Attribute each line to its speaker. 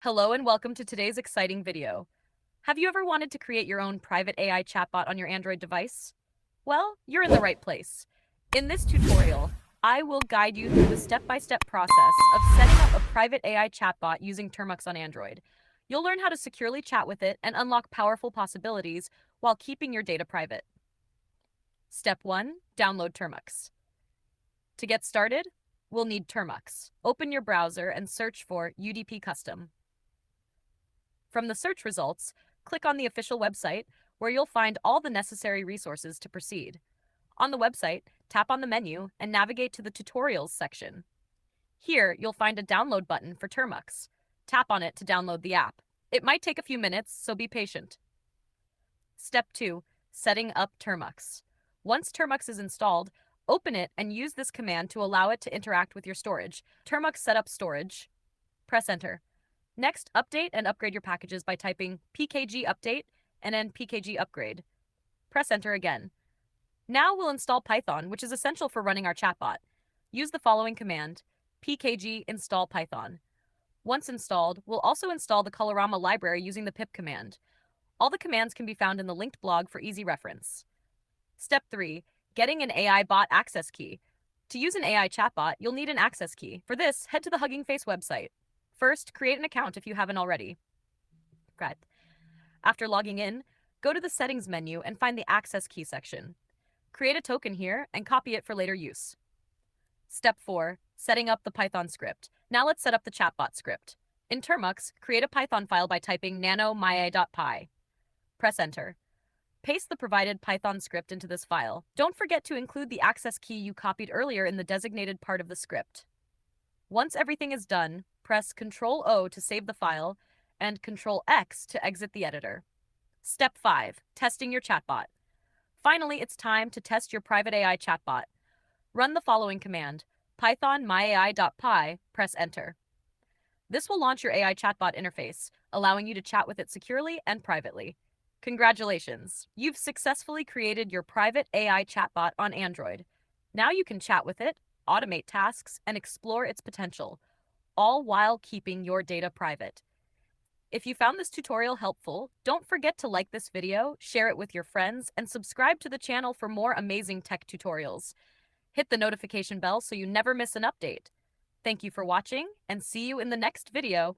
Speaker 1: Hello and welcome to today's exciting video. Have you ever wanted to create your own private AI chatbot on your Android device? Well, you're in the right place. In this tutorial, I will guide you through the step-by-step process of setting up a private AI chatbot using Termux on Android. You'll learn how to securely chat with it and unlock powerful possibilities while keeping your data private. Step 1. Download Termux. To get started, we'll need Termux. Open your browser and search for UDP Custom. From the search results, click on the official website where you'll find all the necessary resources to proceed. On the website, tap on the menu and navigate to the Tutorials section. Here, you'll find a download button for Termux. Tap on it to download the app. It might take a few minutes, so be patient. Step 2. Setting up Termux. Once Termux is installed, open it and use this command to allow it to interact with your storage. Termux Setup Storage. Press Enter. Next, update and upgrade your packages by typing pkg update and then pkg upgrade. Press Enter again. Now we'll install Python, which is essential for running our chatbot. Use the following command, pkg install Python. Once installed, we'll also install the Colorama library using the pip command. All the commands can be found in the linked blog for easy reference. Step 3. Getting an AI bot access key. To use an AI chatbot, you'll need an access key. For this, head to the Hugging Face website. First, create an account if you haven't already. Great. After logging in, go to the Settings menu and find the Access Key section. Create a token here and copy it for later use. Step 4. Setting up the Python script. Now let's set up the chatbot script. In Termux, create a Python file by typing nano.my.py. Press Enter. Paste the provided Python script into this file. Don't forget to include the access key you copied earlier in the designated part of the script. Once everything is done, press Ctrl-O to save the file and Ctrl-X to exit the editor. Step 5. Testing your chatbot. Finally, it's time to test your private AI chatbot. Run the following command, python myai.py, press Enter. This will launch your AI chatbot interface, allowing you to chat with it securely and privately. Congratulations! You've successfully created your private AI chatbot on Android. Now you can chat with it, automate tasks, and explore its potential, all while keeping your data private. If you found this tutorial helpful, don't forget to like this video, share it with your friends, and subscribe to the channel for more amazing tech tutorials. Hit the notification bell so you never miss an update. Thank you for watching, and see you in the next video.